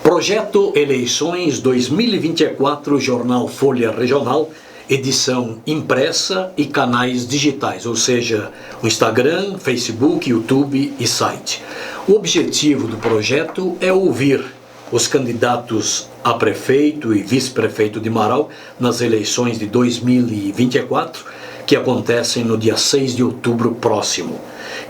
Projeto Eleições 2024, Jornal Folha Regional, edição impressa e canais digitais, ou seja, o Instagram, Facebook, YouTube e site. O objetivo do projeto é ouvir os candidatos a prefeito e vice-prefeito de Marau nas eleições de 2024, que acontecem no dia 6 de outubro próximo.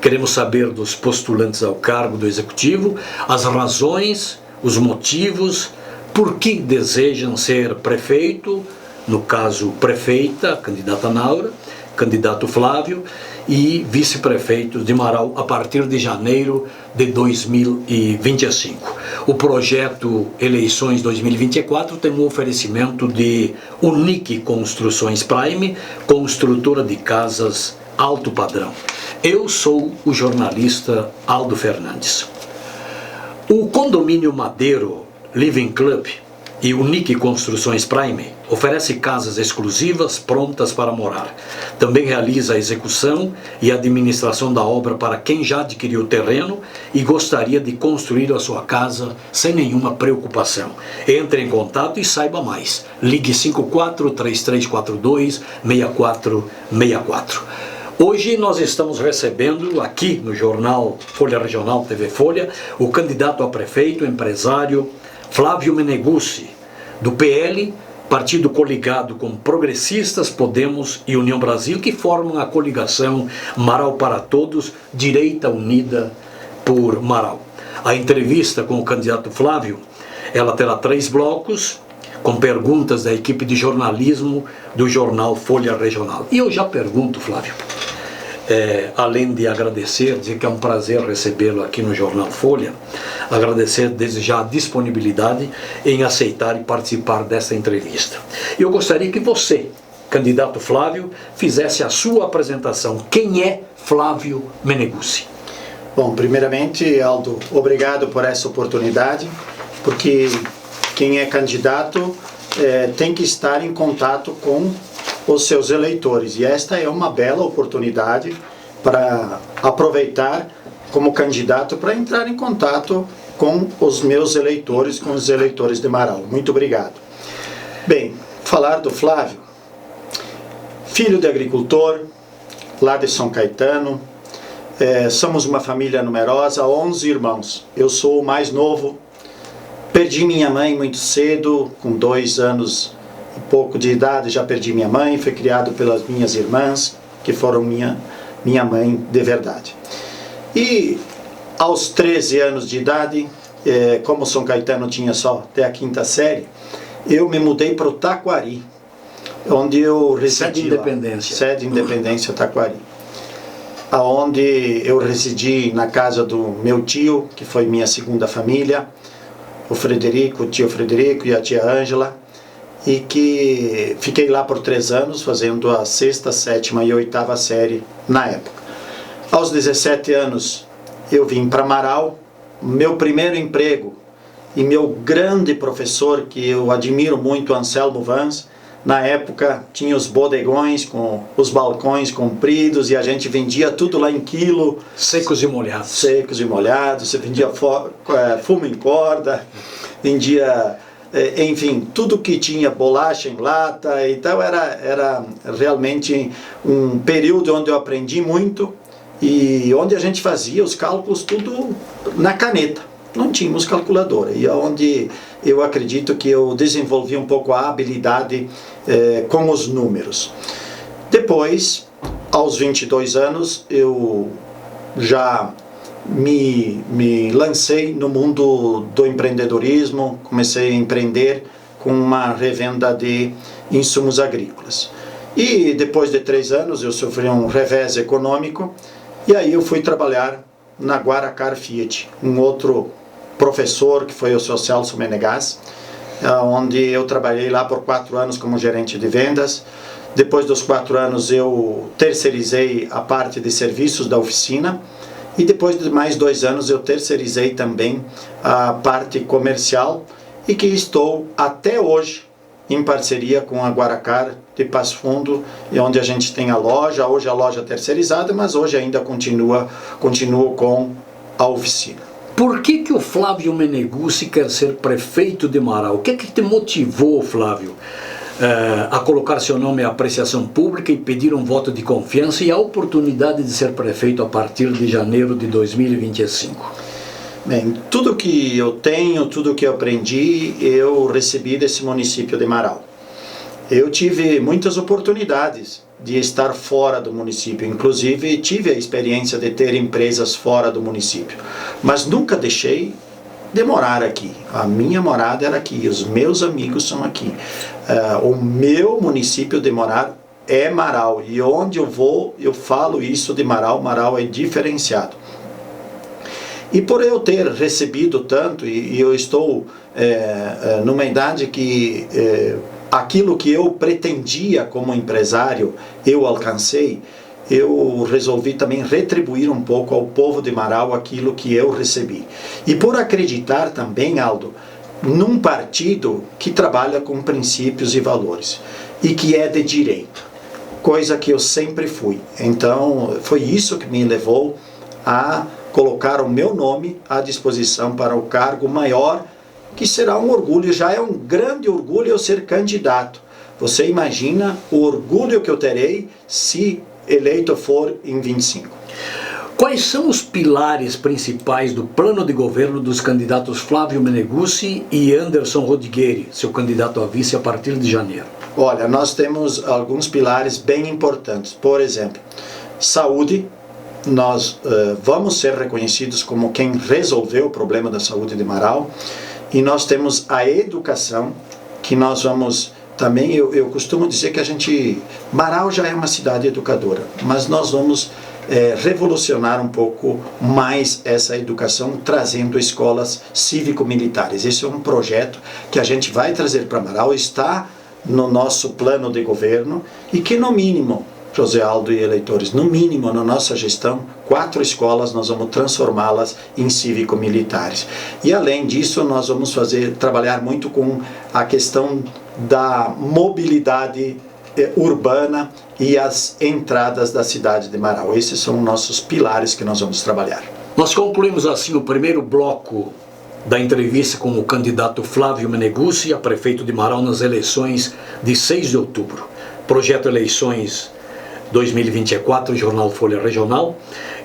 Queremos saber dos postulantes ao cargo do Executivo as razões, os motivos, por que desejam ser prefeito, no caso prefeita, candidata Naura, candidato Flávio, e vice-prefeitos de Marau a partir de janeiro de 2025. O projeto Eleições 2024 tem um oferecimento de Unique Construções Prime, construtora de casas alto padrão. Eu sou o jornalista Aldo Fernandes. O Condomínio Madeiro Living Club e Unique Construções Prime oferece casas exclusivas prontas para morar. Também realiza a execução e administração da obra para quem já adquiriu o terreno e gostaria de construir a sua casa sem nenhuma preocupação. Entre em contato e saiba mais. Ligue 54-3342-6464. Hoje nós estamos recebendo aqui no jornal Folha Regional TV Folha o candidato a prefeito, empresário Flávio Meneguzzi, do PL, partido coligado com Progressistas, Podemos e União Brasil, que formam a coligação Marau para Todos, Direita Unida por Marau. A entrevista com o candidato Flávio, ela terá 3 blocos, com perguntas da equipe de jornalismo do jornal Folha Regional. E eu já pergunto, Flávio, além de agradecer, dizer que é um prazer recebê-lo aqui no Jornal Folha, agradecer desde já a disponibilidade em aceitar e participar dessa entrevista. Eu gostaria que você, candidato Flávio, fizesse a sua apresentação. Quem é Flávio Meneguzzi? Bom, primeiramente, Aldo, obrigado por essa oportunidade, porque quem é candidato tem que estar em contato com os seus eleitores, e esta é uma bela oportunidade para aproveitar como candidato para entrar em contato com os meus eleitores, com os eleitores de Marau. Muito obrigado. Bem, falar do Flávio, filho de agricultor, lá de São Caetano, somos uma família numerosa, 11 irmãos, eu sou o mais novo, perdi minha mãe muito cedo, com 2 anos e pouco de idade já perdi minha mãe, fui criado pelas minhas irmãs, que foram minha mãe de verdade. E aos 13 anos de idade, como São Caetano tinha só até a 5ª série, eu me mudei para o Taquari, onde eu residi. Sede Independência. Sede Independência Taquari. Onde eu residi na casa do meu tio, que foi minha segunda família, o Frederico, o tio Frederico e a tia Ângela, e que fiquei lá por 3 anos, fazendo a 6ª, 7ª e 8ª série na época. Aos 17 anos eu vim para Marau, meu primeiro emprego e meu grande professor, que eu admiro muito, Anselmo Vans, na época tinha os bodegões com os balcões compridos e a gente vendia tudo lá em quilo. Secos e molhados. Secos e molhados, você vendia fumo em corda, vendia... enfim, tudo que tinha bolacha em lata. Então era realmente um período onde eu aprendi muito e onde a gente fazia os cálculos tudo na caneta, não tínhamos calculadora, e onde eu acredito que eu desenvolvi um pouco a habilidade com os números. Depois, aos 22 anos, eu já me lancei no mundo do empreendedorismo, comecei a empreender com uma revenda de insumos agrícolas. E depois de 3 anos eu sofri um revés econômico e aí eu fui trabalhar na Guaracar Fiat, um outro professor que foi o seu Celso Menegas, onde eu trabalhei lá por 4 anos como gerente de vendas. Depois dos 4 anos eu terceirizei a parte de serviços da oficina. E depois de mais 2 anos eu terceirizei também a parte comercial e que estou até hoje em parceria com a Guaracar de Passo Fundo, onde a gente tem a loja, hoje a loja terceirizada, mas hoje ainda continuo com a oficina. Por que o Flávio Meneguzzi quer ser prefeito de Marau? O que te motivou, Flávio, a colocar seu nome à apreciação pública e pedir um voto de confiança e a oportunidade de ser prefeito a partir de janeiro de 2025? Bem, tudo que eu tenho, tudo que eu aprendi, eu recebi desse município de Marau. Eu tive muitas oportunidades de estar fora do município, inclusive tive a experiência de ter empresas fora do município, mas nunca deixei de morar aqui. A minha morada era aqui, os meus amigos são aqui. O meu município de morar é Marau, e onde eu vou, eu falo isso de Marau. Marau é diferenciado. E por eu ter recebido tanto, e eu estou numa idade que aquilo que eu pretendia como empresário, eu alcancei, eu resolvi também retribuir um pouco ao povo de Marau aquilo que eu recebi. E por acreditar também, Aldo, num partido que trabalha com princípios e valores, e que é de direito, coisa que eu sempre fui. Então, foi isso que me levou a colocar o meu nome à disposição para o cargo maior, que será um orgulho. Já é um grande orgulho eu ser candidato. Você imagina o orgulho que eu terei se eleito for em 25. Quais são os pilares principais do plano de governo dos candidatos Flávio Meneguzzi e Anderson Rodigueri, seu candidato a vice a partir de janeiro? Olha, nós temos alguns pilares bem importantes. Por exemplo, saúde. Nós vamos ser reconhecidos como quem resolveu o problema da saúde de Marau. E nós temos a educação, que nós vamos também, eu costumo dizer que Marau já é uma cidade educadora, mas nós vamos revolucionar um pouco mais essa educação, trazendo escolas cívico-militares. Esse é um projeto que a gente vai trazer para Marau, está no nosso plano de governo, e que no mínimo, José Aldo e eleitores, no mínimo na nossa gestão, 4 escolas nós vamos transformá-las em cívico-militares. E além disso, nós vamos trabalhar muito com a questão da mobilidade urbana e as entradas da cidade de Marau. Esses são nossos pilares que nós vamos trabalhar. Nós concluímos assim o primeiro bloco da entrevista com o candidato Flávio Meneguzzi a prefeito de Marau nas eleições de 6 de outubro. Projeto Eleições 2024, Jornal Folha Regional,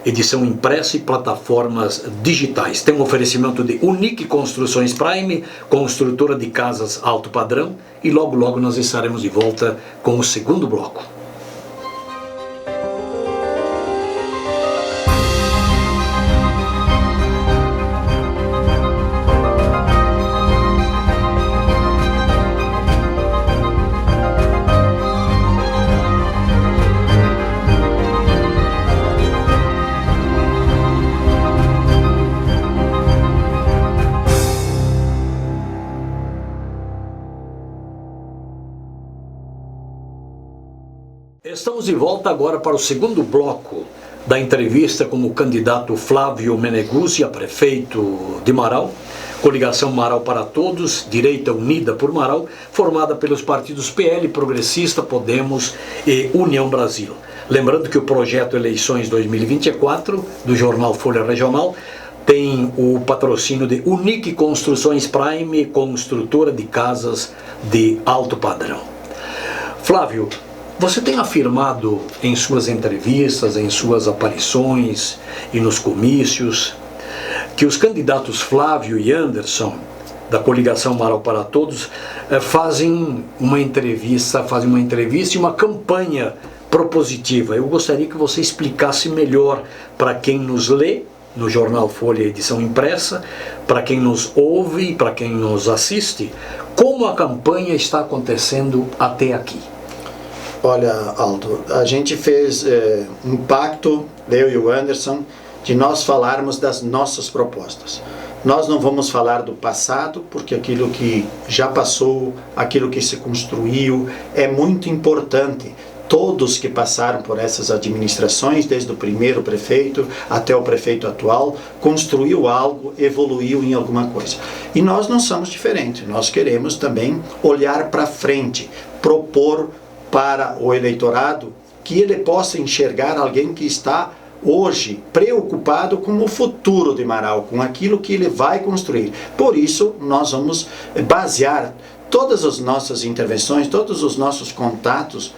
edição impressa e plataformas digitais. Tem um oferecimento de Unique Construções Prime, construtora de casas alto padrão, e logo nós estaremos de volta com o segundo bloco. Estamos de volta agora para o segundo bloco da entrevista com o candidato Flávio Meneguzzi a prefeito de Marau, coligação Marau para Todos, Direita Unida por Marau, formada pelos partidos PL, Progressista, Podemos e União Brasil. Lembrando que o projeto Eleições 2024 do Jornal Folha Regional tem o patrocínio de Unique Construções Prime, construtora de casas de alto padrão. Flávio, você tem afirmado em suas entrevistas, em suas aparições e nos comícios, que os candidatos Flávio e Anderson, da coligação Marau para Todos, fazem uma entrevista e uma campanha propositiva. Eu gostaria que você explicasse melhor para quem nos lê no Jornal Folha edição impressa, para quem nos ouve, para quem nos assiste, como a campanha está acontecendo até aqui. Olha, Aldo, a gente fez um pacto, eu e o Anderson, de nós falarmos das nossas propostas. Nós não vamos falar do passado, porque aquilo que já passou, aquilo que se construiu, é muito importante. Todos que passaram por essas administrações, desde o primeiro prefeito até o prefeito atual, construiu algo, evoluiu em alguma coisa. E nós não somos diferentes, nós queremos também olhar para frente, propor para o eleitorado que ele possa enxergar alguém que está hoje preocupado com o futuro de Marau, com aquilo que ele vai construir. Por isso, nós vamos basear todas as nossas intervenções, todos os nossos contatos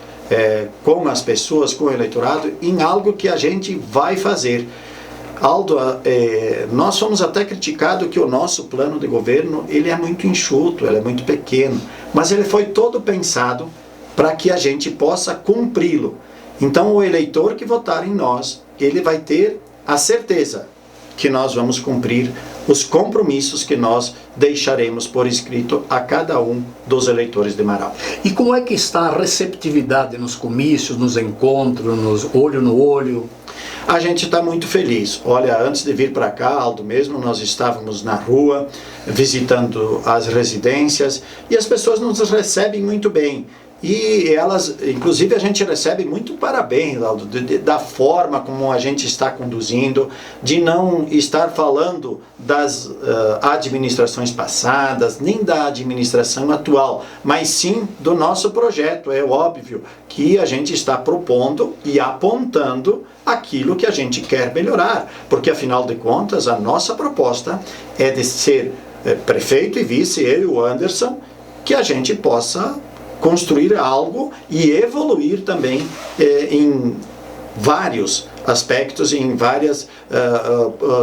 com as pessoas, com o eleitorado, em algo que a gente vai fazer. Aldo, nós fomos até criticados que o nosso plano de governo ele é muito enxuto, ele é muito pequeno, mas ele foi todo pensado para que a gente possa cumpri-lo. Então o eleitor que votar em nós, ele vai ter a certeza que nós vamos cumprir os compromissos que nós deixaremos por escrito a cada um dos eleitores de Marau. E como é que está a receptividade nos comícios, nos encontros, nos olho no olho? A gente está muito feliz. Olha, antes de vir para cá, Aldo, mesmo, nós estávamos na rua, visitando as residências, e as pessoas nos recebem muito bem. E elas, inclusive a gente recebe muito parabéns, Aldo, da forma como a gente está conduzindo, de não estar falando das administrações passadas, nem da administração atual, mas sim do nosso projeto. É óbvio que a gente está propondo e apontando aquilo que a gente quer melhorar, porque afinal de contas a nossa proposta é de ser prefeito e vice, eu e o Anderson, que a gente possa construir algo e evoluir também em vários aspectos, em várias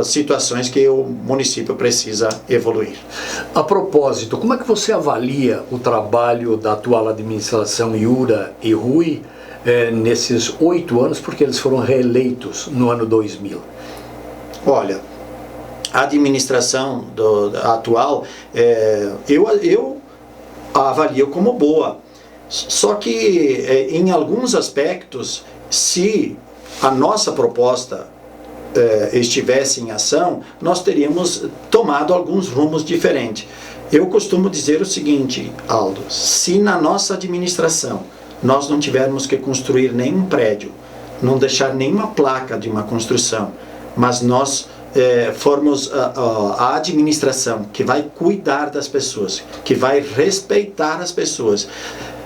situações que o município precisa evoluir. A propósito, como é que você avalia o trabalho da atual administração Yura e Rui nesses 8 anos, porque eles foram reeleitos no ano 2000? Olha, a administração atual, eu a avalio como boa. Só que em alguns aspectos, se a nossa proposta estivesse em ação, nós teríamos tomado alguns rumos diferentes. Eu costumo dizer o seguinte, Aldo, se na nossa administração nós não tivermos que construir nenhum prédio, não deixar nenhuma placa de uma construção, mas nós formos a administração que vai cuidar das pessoas, que vai respeitar as pessoas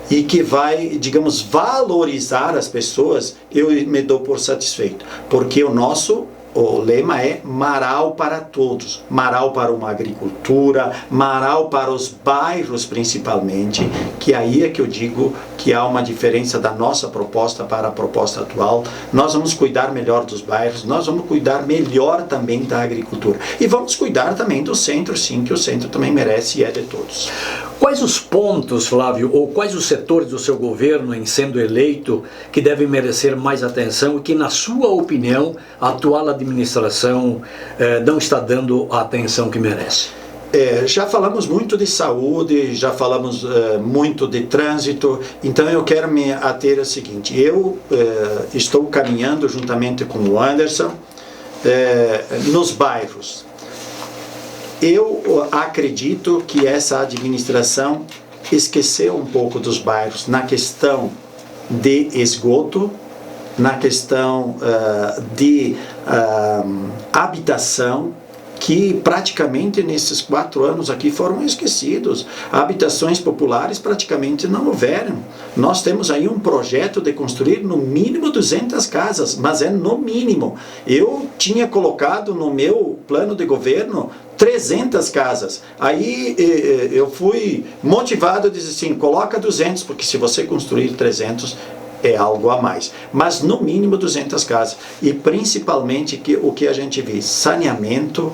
e que vai, digamos, valorizar as pessoas, eu me dou por satisfeito, porque o lema é Marau para todos, Marau para uma agricultura, Marau para os bairros principalmente, que aí é que eu digo que há uma diferença da nossa proposta para a proposta atual. Nós vamos cuidar melhor dos bairros, nós vamos cuidar melhor também da agricultura e vamos cuidar também do centro, sim, que o centro também merece e é de todos. Quais os pontos, Flávio, ou quais os setores do seu governo, em sendo eleito, que devem merecer mais atenção e que, na sua opinião, a atual administração não está dando a atenção que merece? Já falamos muito de saúde, já falamos muito de trânsito, então eu quero me ater ao seguinte, eu estou caminhando juntamente com o Anderson nos bairros. Eu acredito que essa administração esqueceu um pouco dos bairros na questão de esgoto, na questão de habitação, que praticamente nesses 4 anos aqui foram esquecidos. Habitações populares praticamente não houveram. Nós temos aí um projeto de construir no mínimo 200 casas, mas é no mínimo. Eu tinha colocado no meu plano de governo 300 casas. Aí eu fui motivado a dizer assim, coloca 200, porque se você construir 300 é algo a mais. Mas no mínimo 200 casas. E principalmente o que a gente vê, saneamento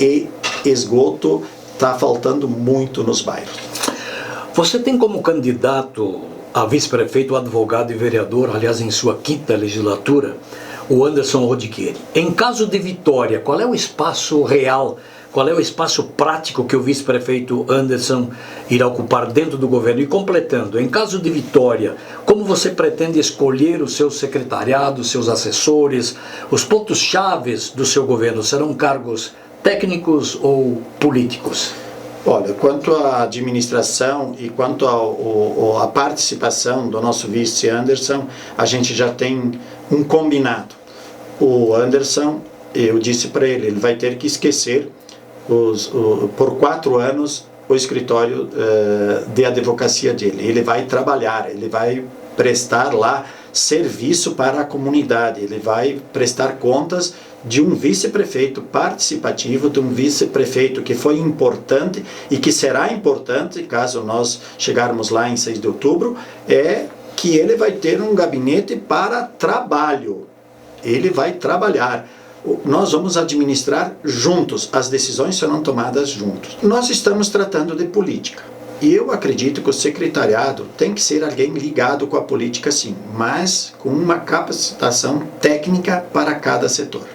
e esgoto está faltando muito nos bairros. Você tem como candidato a vice-prefeito, advogado e vereador, aliás em sua 5ª legislatura, o Anderson Rodrigues. Em caso de vitória, qual é o espaço real, qual é o espaço prático que o vice-prefeito Anderson irá ocupar dentro do governo? E completando, em caso de vitória, como você pretende escolher os seus secretariados, seus assessores, os pontos-chave do seu governo? Serão cargos técnicos ou políticos? Olha, quanto à administração e quanto à participação do nosso vice Anderson, a gente já tem um combinado. O Anderson, eu disse para ele, ele vai ter que esquecer por 4 anos o escritório de advocacia dele. Ele vai trabalhar, ele vai prestar lá serviço para a comunidade, ele vai prestar contas de um vice-prefeito participativo, de um vice-prefeito que foi importante e que será importante caso nós chegarmos lá em 6 de outubro, é que ele vai ter um gabinete para trabalho. Ele vai trabalhar. Nós vamos administrar juntos, as decisões serão tomadas juntos. Nós estamos tratando de política. E eu acredito que o secretariado tem que ser alguém ligado com a política, sim, mas com uma capacitação técnica para cada setor.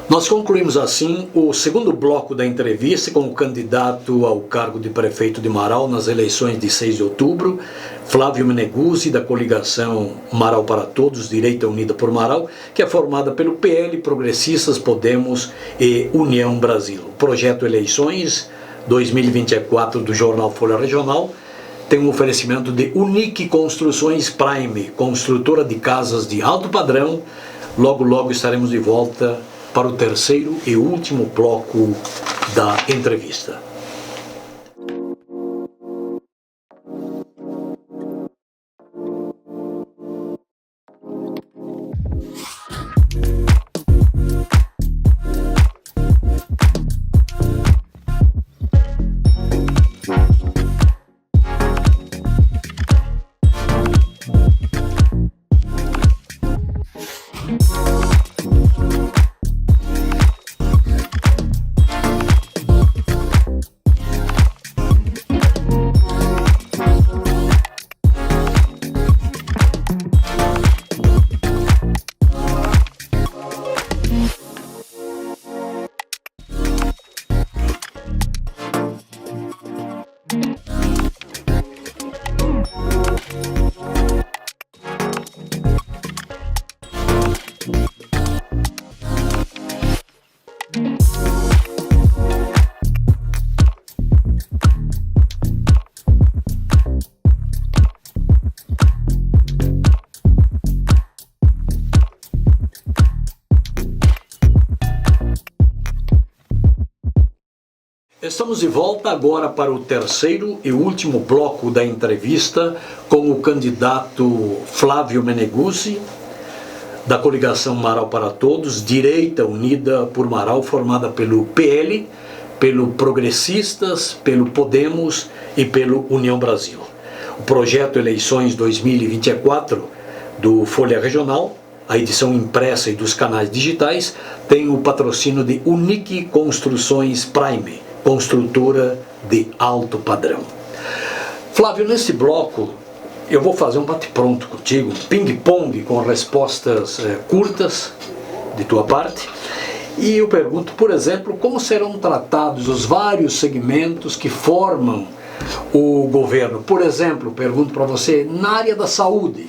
Nós concluímos assim o segundo bloco da entrevista com o candidato ao cargo de prefeito de Marau nas eleições de 6 de outubro, Flávio Meneguzzi, da coligação Marau para Todos, Direita Unida por Marau, que é formada pelo PL, Progressistas, Podemos e União Brasil. O projeto Eleições 2024 do jornal Folha Regional tem um oferecimento de Unique Construções Prime, construtora de casas de alto padrão. Logo, logo estaremos de volta para o terceiro e último bloco da entrevista. Estamos de volta agora para o terceiro e último bloco da entrevista com o candidato Flávio Meneguzzi, da coligação Marau para Todos, Direita Unida por Marau, formada pelo PL, pelo Progressistas, pelo Podemos e pelo União Brasil. O projeto Eleições 2024 do Folha Regional, a edição impressa e dos canais digitais, tem o patrocínio de Unique Construções Prime, construtora de alto padrão. Flávio, nesse bloco eu vou fazer um bate-pronto contigo, um ping-pong com respostas curtas de tua parte. E eu pergunto, por exemplo, como serão tratados os vários segmentos que formam o governo. Por exemplo, pergunto para você, na área da saúde.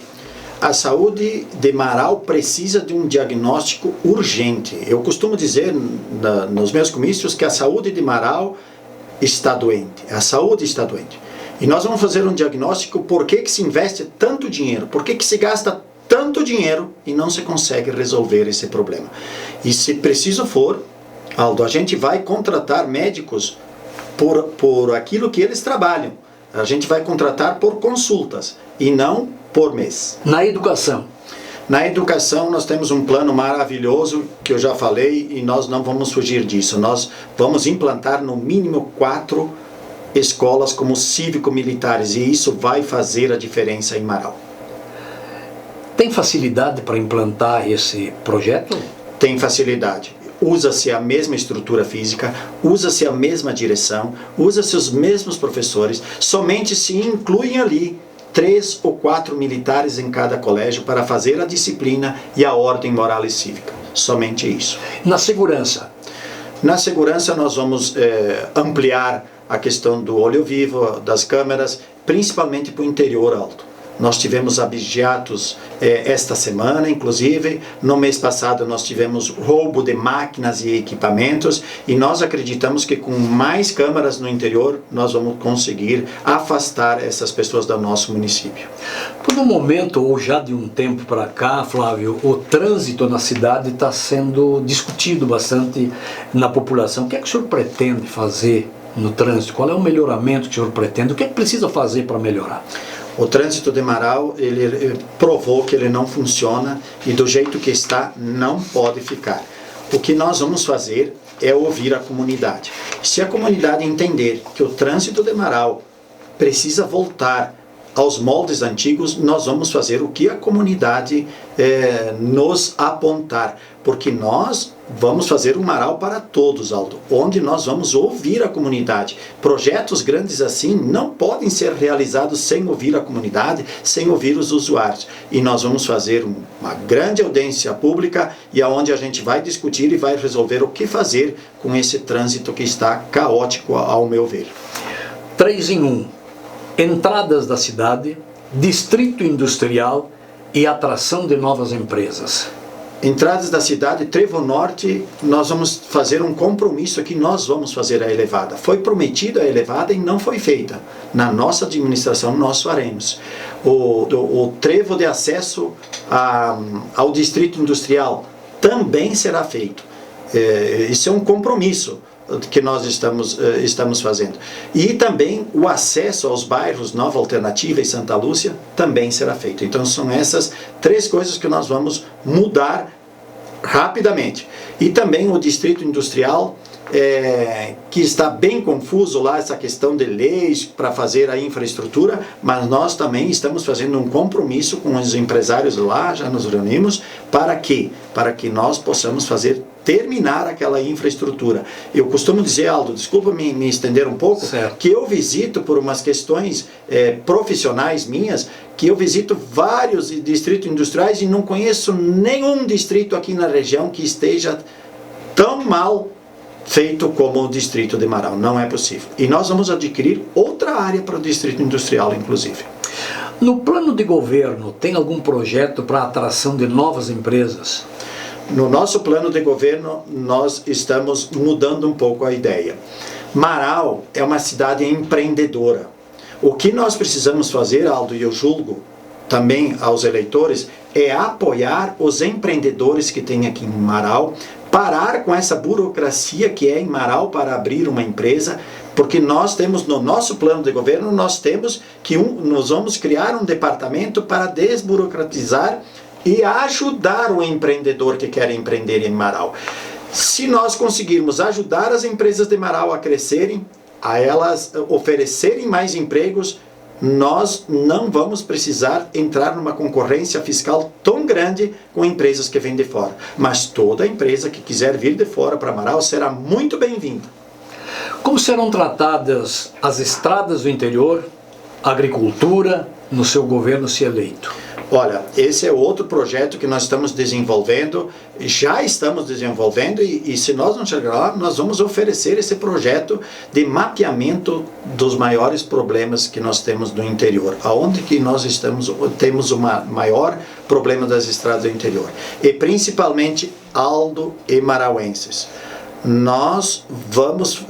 A saúde de Marau precisa de um diagnóstico urgente. Eu costumo dizer nos meus comícios que a saúde de Marau está doente. A saúde está doente. E nós vamos fazer um diagnóstico por que se investe tanto dinheiro, por que se gasta tanto dinheiro e não se consegue resolver esse problema. E se preciso for, Aldo, a gente vai contratar médicos por aquilo que eles trabalham. A gente vai contratar por consultas e não por mês. Na educação? Na educação nós temos um plano maravilhoso que eu já falei e nós não vamos fugir disso. Nós vamos implantar no mínimo 4 escolas como cívico-militares e isso vai fazer a diferença em Marau. Tem facilidade para implantar esse projeto? Tem facilidade. Usa-se a mesma estrutura física, usa-se a mesma direção, usa-se os mesmos professores, somente se incluem ali 3 ou 4 militares em cada colégio para fazer a disciplina e a ordem moral e cívica. Somente isso. Na segurança? Na segurança nós vamos ampliar a questão do olho vivo, das câmeras, principalmente para o interior alto. Nós tivemos abigeatos esta semana, inclusive. No mês passado nós tivemos roubo de máquinas e equipamentos e nós acreditamos que com mais câmeras no interior nós vamos conseguir afastar essas pessoas do nosso município. Por um momento, ou já de um tempo para cá, Flávio, o trânsito na cidade está sendo discutido bastante na população. O que é que o senhor pretende fazer no trânsito? Qual é o melhoramento que o senhor pretende? O que é que precisa fazer para melhorar? O trânsito de Marau, ele provou que ele não funciona e do jeito que está, não pode ficar. O que nós vamos fazer é ouvir a comunidade. Se a comunidade entender que o trânsito de Marau precisa voltar aos moldes antigos, nós vamos fazer o que a comunidade nos apontar, porque nós vamos fazer um Marau para todos, Aldo, onde nós vamos ouvir a comunidade. Projetos grandes assim não podem ser realizados sem ouvir a comunidade, sem ouvir os usuários. E nós vamos fazer uma grande audiência pública e aonde a gente vai discutir e vai resolver o que fazer com esse trânsito que está caótico, ao meu ver. 3 em 1. Entradas da cidade, distrito industrial e atração de novas empresas. Entradas da cidade, Trevo Norte, nós vamos fazer um compromisso que nós vamos fazer a elevada. Foi prometida a elevada e não foi feita. Na nossa administração nós faremos. O trevo de acesso ao distrito industrial também será feito. Isso é um compromisso que nós estamos fazendo. E também o acesso aos bairros Nova Alternativa e Santa Lúcia também será feito. Então são essas 3 coisas que nós vamos mudar rapidamente. E também o distrito industrial, que está bem confuso lá, essa questão de leis para fazer a infraestrutura, mas nós também estamos fazendo um compromisso com os empresários lá, já nos reunimos, para que nós possamos terminar aquela infraestrutura. Eu costumo dizer, Aldo, desculpa me estender um pouco, certo, que eu visito por umas questões profissionais minhas, que eu visito vários distritos industriais e não conheço nenhum distrito aqui na região que esteja tão mal feito como o distrito de Marau. Não é possível. E nós vamos adquirir outra área para o distrito industrial, inclusive. No plano de governo, tem algum projeto para a atração de novas empresas? No nosso plano de governo, nós estamos mudando um pouco a ideia. Marau é uma cidade empreendedora. O que nós precisamos fazer, Aldo, e eu julgo também aos eleitores, é apoiar os empreendedores que tem aqui em Marau, parar com essa burocracia que é em Marau para abrir uma empresa, porque nós temos no nosso plano de governo, nós temos que nós vamos criar um departamento para desburocratizar e ajudar o empreendedor que quer empreender em Marau. Se nós conseguirmos ajudar as empresas de Marau a crescerem, a elas oferecerem mais empregos, nós não vamos precisar entrar numa concorrência fiscal tão grande com empresas que vêm de fora. Mas toda empresa que quiser vir de fora para Marau será muito bem-vinda. Como serão tratadas as estradas do interior, a agricultura, no seu governo se eleito? Olha, esse é outro projeto que nós estamos desenvolvendo, já estamos desenvolvendo e se nós não chegar lá, nós vamos oferecer esse projeto de mapeamento dos maiores problemas que nós temos no interior, aonde que nós temos o maior problema das estradas do interior, e principalmente Aldo e marauenses. Nós vamos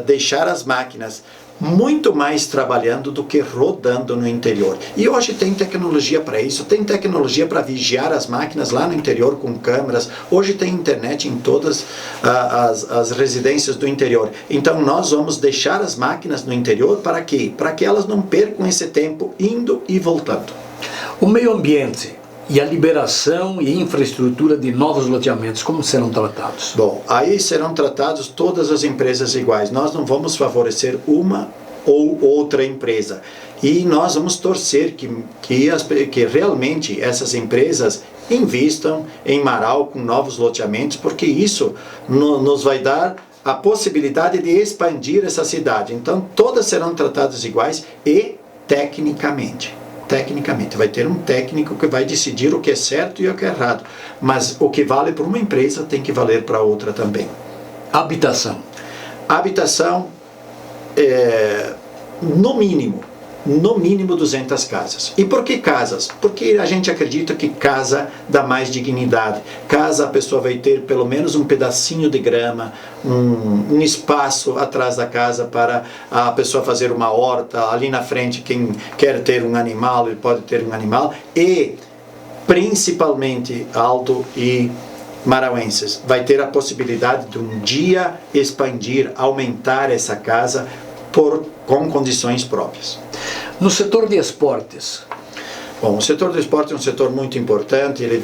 deixar as máquinas muito mais trabalhando do que rodando no interior. E hoje tem tecnologia para isso, tem tecnologia para vigiar as máquinas lá no interior com câmeras, hoje tem internet em todas as residências do interior. Então nós vamos deixar as máquinas no interior para quê? Para que elas não percam esse tempo indo e voltando. O meio ambiente e a liberação e infraestrutura de novos loteamentos, como serão tratados? Bom, aí serão tratados todas as empresas iguais. Nós não vamos favorecer uma ou outra empresa. E nós vamos torcer que realmente essas empresas investam em Marau com novos loteamentos, porque isso nos vai dar a possibilidade de expandir essa cidade. Então, todas serão tratadas iguais e tecnicamente, vai ter um técnico que vai decidir o que é certo e o que é errado, mas o que vale para uma empresa tem que valer para outra também. Habitação no mínimo 200 casas. E por que casas? Porque a gente acredita que casa dá mais dignidade. Casa a pessoa vai ter pelo menos um pedacinho de grama, um espaço atrás da casa para a pessoa fazer uma horta. Ali na frente, quem quer ter um animal, ele pode ter um animal. E, principalmente, Aldo e marauenses, vai ter a possibilidade de um dia expandir, aumentar essa casa com condições próprias. No setor de esportes, Bom, o setor do esporte é um setor muito importante, ele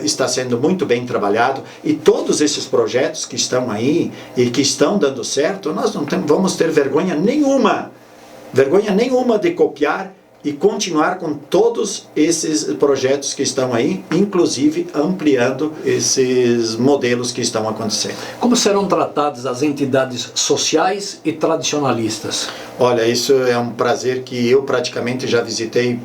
está sendo muito bem trabalhado e todos esses projetos que estão aí e que estão dando certo, nós não vamos ter vergonha nenhuma de copiar e continuar com todos esses projetos que estão aí, inclusive ampliando esses modelos que estão acontecendo. como serão tratadas as entidades sociais e tradicionalistas? Olha, isso é um prazer que eu praticamente já visitei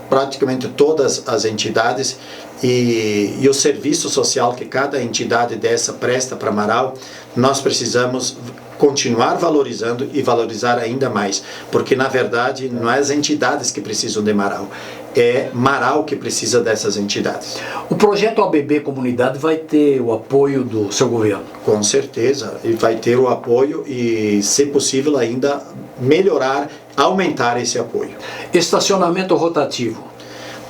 praticamente todas as entidades e o serviço social que cada entidade dessa presta para Marau, nós precisamos continuar valorizando e valorizar ainda mais, porque na verdade não é as entidades que precisam de Marau, é Marau que precisa dessas entidades. O projeto ABB Comunidade vai ter o apoio do seu governo? Com certeza, ele vai ter o apoio e, se possível, ainda melhorar, aumentar esse apoio. Estacionamento rotativo.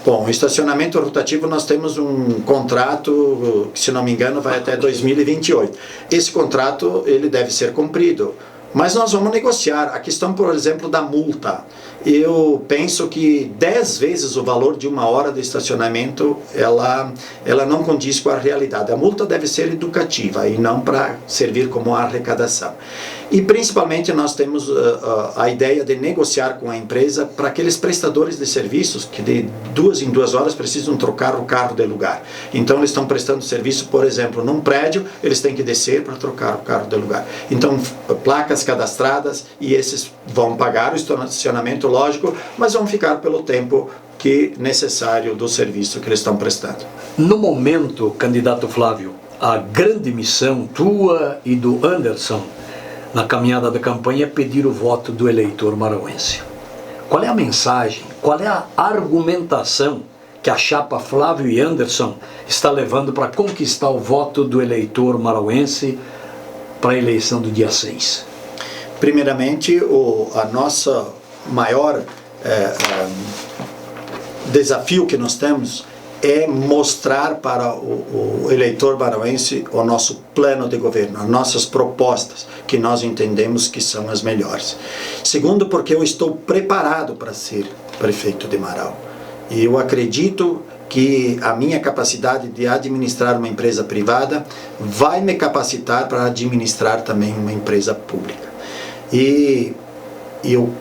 Bom, estacionamento rotativo nós temos um contrato, que se não me engano vai até 2028. Esse contrato ele deve ser cumprido, mas nós vamos negociar. A questão, por exemplo, da multa. Eu penso que 10 vezes o valor de 1 hora de estacionamento, ela não condiz com a realidade. A multa deve ser educativa e não para servir como arrecadação. E principalmente nós temos a ideia de negociar com a empresa para aqueles prestadores de serviços que de 2 em 2 horas precisam trocar o carro de lugar. Então eles estão prestando serviço, por exemplo, num prédio, eles têm que descer para trocar o carro de lugar. Então placas cadastradas e esses vão pagar o estacionamento, lógico, mas vão ficar pelo tempo que necessário do serviço que eles estão prestando. No momento, candidato Flávio, a grande missão tua e do Anderson na caminhada da campanha é pedir o voto do eleitor marauense. Qual é a mensagem, qual é a argumentação que a chapa Flávio e Anderson está levando para conquistar o voto do eleitor marauense para a eleição do dia 6? Primeiramente, a nossa maior desafio que nós temos é mostrar para o eleitor marauense o nosso plano de governo, as nossas propostas, que nós entendemos que são as melhores. Segundo, porque eu estou preparado para ser prefeito de Marau. E eu acredito que a minha capacidade de administrar uma empresa privada vai me capacitar para administrar também uma empresa pública. E eu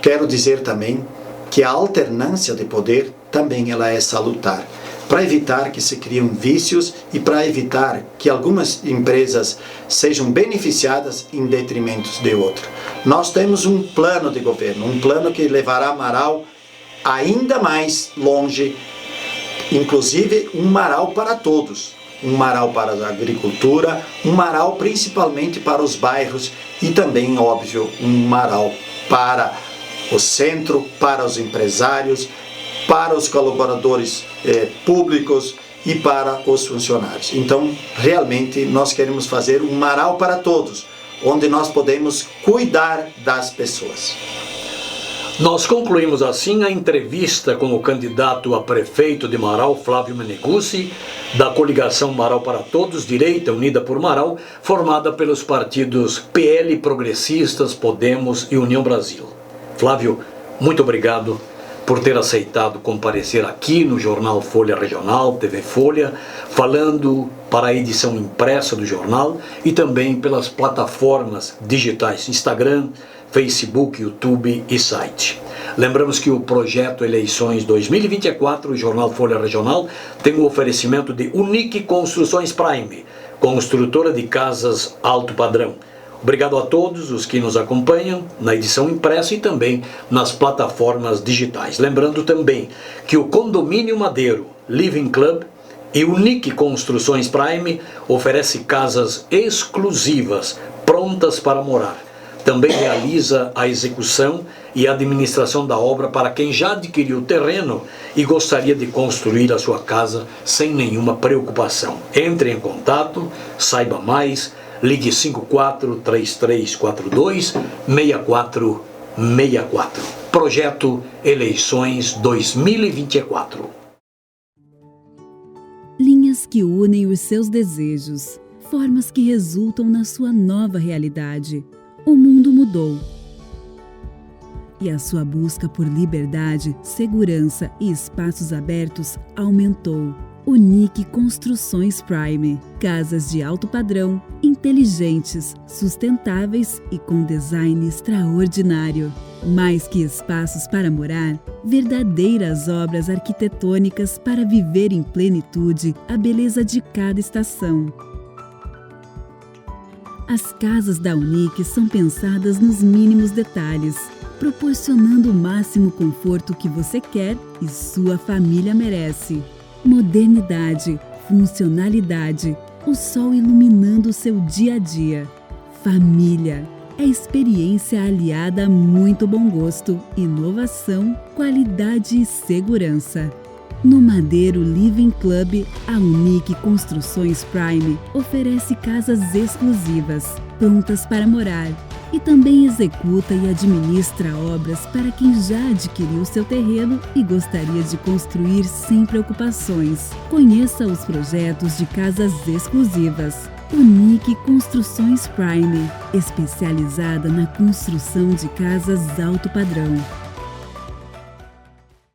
quero dizer também que a alternância de poder também ela é salutar, para evitar que se criem vícios e para evitar que algumas empresas sejam beneficiadas em detrimento de outras. Nós temos um plano de governo, um plano que levará Marau ainda mais longe, inclusive um Marau para todos. Um Marau para a agricultura, um Marau principalmente para os bairros e também, óbvio, um Marau para o centro, para os empresários, para os colaboradores públicos e para os funcionários. Então, realmente, nós queremos fazer um Marau para todos, onde nós podemos cuidar das pessoas. Nós concluímos assim a entrevista com o candidato a prefeito de Marau, Flávio Meneguzzi, da coligação Marau para Todos, Direita Unida por Marau, formada pelos partidos PL, Progressistas, Podemos e União Brasil. Flávio, muito obrigado por ter aceitado comparecer aqui no Jornal Folha Regional, TV Folha, falando para a edição impressa do jornal e também pelas plataformas digitais Instagram, Facebook, YouTube e site. Lembramos que o projeto Eleições 2024, o Jornal Folha Regional, tem o oferecimento de Unique Construções Prime, construtora de casas alto padrão. Obrigado a todos os que nos acompanham na edição impressa e também nas plataformas digitais. Lembrando também que o Condomínio Madeiro Living Club e Unique Construções Prime oferece casas exclusivas, prontas para morar. Também realiza a execução e administração da obra para quem já adquiriu o terreno e gostaria de construir a sua casa sem nenhuma preocupação. Entre em contato, saiba mais, ligue 54-3342-6464. Projeto Eleições 2024. Linhas que unem os seus desejos, formas que resultam na sua nova realidade. O mundo mudou. e a sua busca por liberdade, segurança e espaços abertos aumentou. Unique Construções Prime. Casas de alto padrão, inteligentes, sustentáveis e com design extraordinário. Mais que espaços para morar, verdadeiras obras arquitetônicas para viver em plenitude a beleza de cada estação. As casas da Unique são pensadas nos mínimos detalhes, proporcionando o máximo conforto que você quer e sua família merece. Modernidade, funcionalidade, o sol iluminando o seu dia a dia. Família é experiência aliada a muito bom gosto, inovação, qualidade e segurança. No Madeiro Living Club, a Unique Construções Prime oferece casas exclusivas, prontas para morar, e também executa e administra obras para quem já adquiriu seu terreno e gostaria de construir sem preocupações. Conheça os projetos de casas exclusivas. Unique Construções Prime, especializada na construção de casas alto padrão.